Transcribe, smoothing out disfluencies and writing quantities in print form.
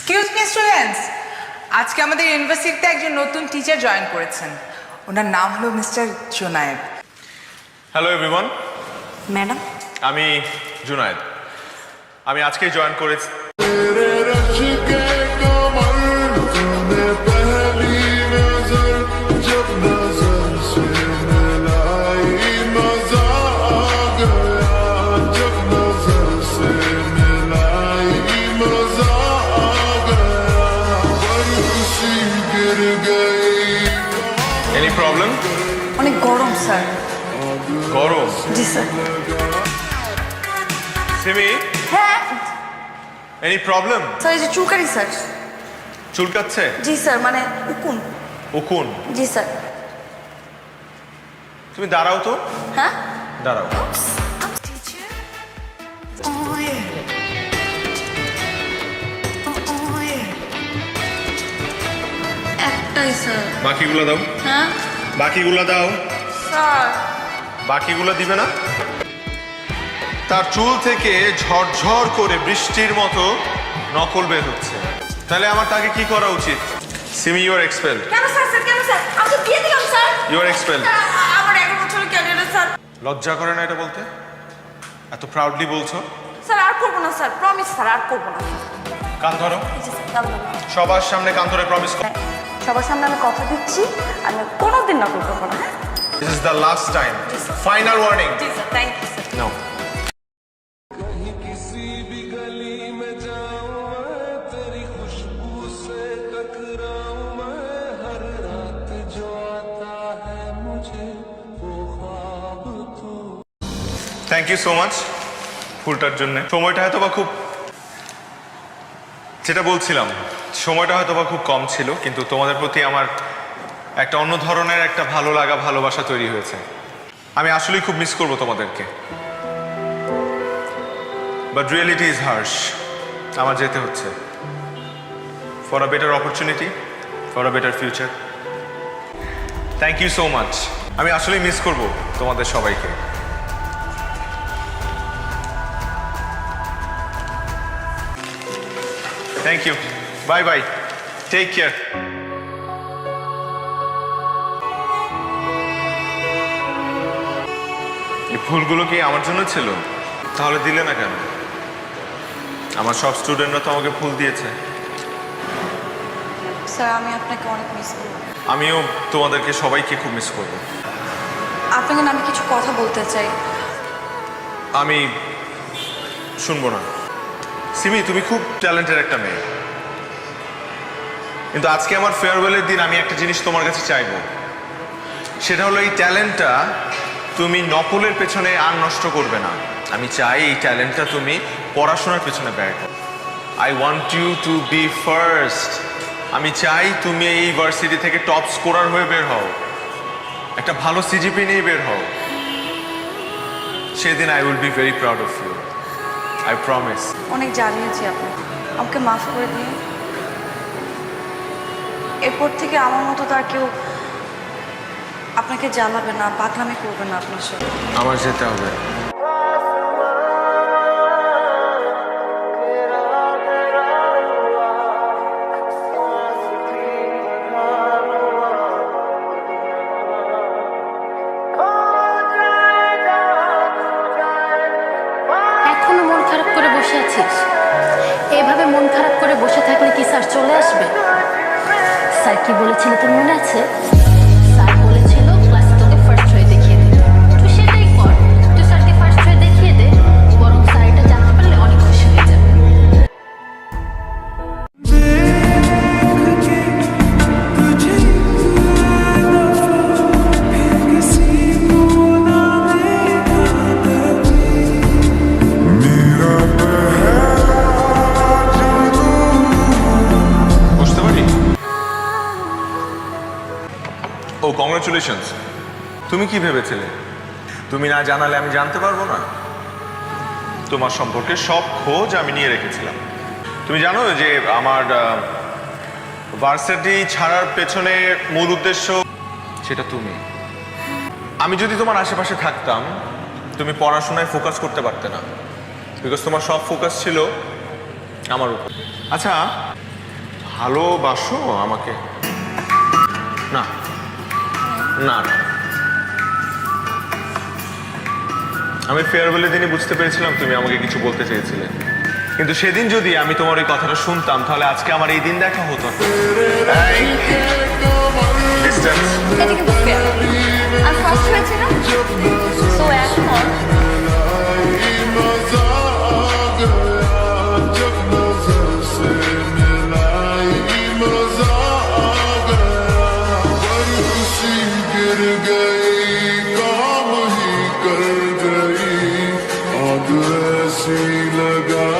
Excuse me students, আজকে আমাদের ইউনিভার্সিটিতে একজন নতুন টিচার জয়েন করেছেন। ওনার নাম হলো mister Junaid. Hello everyone, madam আমি জুনায়েদ। আমি আজকেই জয়েন করেছি। Any problem? অনেক গরম স্যার। গরম? জি স্যার। সিমি, হ্যাঁ এনি প্রবলেম? স্যার, এই যে চুলকারি স্যার। চুলকাচ্ছে? জি স্যার, মানে উকুন। উকুন? জি স্যার। তুমি দাঁড়াও তো। হ্যাঁ দাঁড়াও। একটাই স্যার। বাকিগুলো দাও। হ্যাঁ বাকিগুলো দাও। স্যার। বাকিগুলো দিবে না? তার চুল থেকে ঝরঝর করে বৃষ্টির মতো নকল বের হচ্ছে। তাহলে আমার তাকে কি করা উচিত? Simi, you are expel. কেন স্যার? স্যার কেন স্যার? আমি তো দিয়ে দিলাম স্যার। You are expel. আমার 11 বছরের ক্যারিয়ারে স্যার। লজ্জা করে না এটা বলতে? এত প্রাউডলি বলছো। স্যার আর করবো না স্যার, প্রমিস স্যার, আর করবো না। কান ধরো। জি স্যার, কাল ধরবো। সবার সামনে কান ধরে প্রমিস করো। সবার সামনে আমি কথা দিচ্ছি, আমি কোনোদিন নকল করবো না। হ্যাঁ this is the last time. Final warning. জি sir, thank you sir. No. Thank you so much ফুলটার জন্য। সময়টা হয়তো বা খুব, যেটা বলছিলাম, সময়টা হয়তো বা খুব কম ছিল, কিন্তু তোমাদের প্রতি আমার একটা অন্য ধরনের একটা ভালো লাগা, ভালোবাসা তৈরি হয়েছে। আমি আসলেই খুব মিস করবো তোমাদেরকে। But reality is harsh. আমার যেতে হচ্ছে for a better opportunity, for a better future. Thank you so much. আমি আসলেই মিস করবো তোমাদের সবাইকে। Thank you. Bye bye. Take care. এই ফুলগুলো কি আমার জন্য ছিল? তাহলে দিলে না কেন? আমার সব স্টুডেন্টরা তো আমাকে ফুল দিয়েছে। স্যার আমি আপনাকে অনেক মিস করবো। আমিও তোমাদেরকে সবাইকে খুব মিস করব। আপনাকে না আমি কিছু কথা বলতে চাই। আমি শুনবো না। সিমি, তুমি খুব ট্যালেন্টেড একটা মেয়ে, কিন্তু আজকে আমার ফেয়ারওয়েলের দিন আমি একটা জিনিস তোমার কাছে চাইবো। সেটা হলো এই ট্যালেন্টটা তুমি নকলের পেছনে আর নষ্ট করবে না। আমি চাই এই ট্যালেন্টটা তুমি পড়াশোনার পেছনে ব্যয় করো। I want you to be first. আমি চাই তুমি এই ইউনিভার্সিটি থেকে টপ স্কোরার হয়ে বের হও, একটা ভালো সিজিপি নিয়ে বের হও। সেদিন I will be very proud of you. I promise. অনেক জানিয়েছি আপনাকে, আমাকে মাফ করে দিন। এরপর থেকে আমার মতো তার কেউ আপনাকে জ্বালাবে না, পাগলামি করবে না আপনার সাথে। আমার যেতে হবে। এখনো মন খারাপ করে বসে আছিস? এভাবে মন খারাপ করে বসে থাকলে কি স্যার চলে আসবে? স্যার কি বলেছিল তোর মনে আছে? স্যার বলেছিল ক্লাসে তোকে ফার্স্ট হয়ে দেখিয়ে দিতে। তুই সেটাই কর, তুই স্যারকে ফার্স্ট হয়ে দেখিয়ে দে, বরং স্যার এটা জানতে পারলে অনেক খুশি হয়ে যাবে। বুঝতে পারি। ও, কংগ্রাচুলেশনস। তুমি কি ভেবেছিলে তুমি না জানালে আমি জানতে পারবো না? তোমার সম্পর্কে সব খোঁজ আমি নিয়ে রেখেছিলাম। তুমি জানো যে আমার ভার্সিটি ছাড়ার পেছনে মূল উদ্দেশ্য সেটা তুমি। আমি যদি তোমার আশেপাশে থাকতাম, তুমি পড়াশোনায় ফোকাস করতে পারতে না, বিকজ তোমার সব ফোকাস ছিল আমার উপর। আচ্ছা, ভালোবাসো আমাকে? না না না। আমি ফেয়ারওয়েলের দিনই বুঝতে পেরেছিলাম তুমি আমাকে কিছু বলতে চেয়েছিলে, কিন্তু সেদিন যদি আমি তোমার ওই কথাটা শুনতাম তাহলে আজকে আমার এই দিন দেখা হতো না। এই, distance। এটা কিন্তু fair। আর ফার্স্ট হয়েছে না?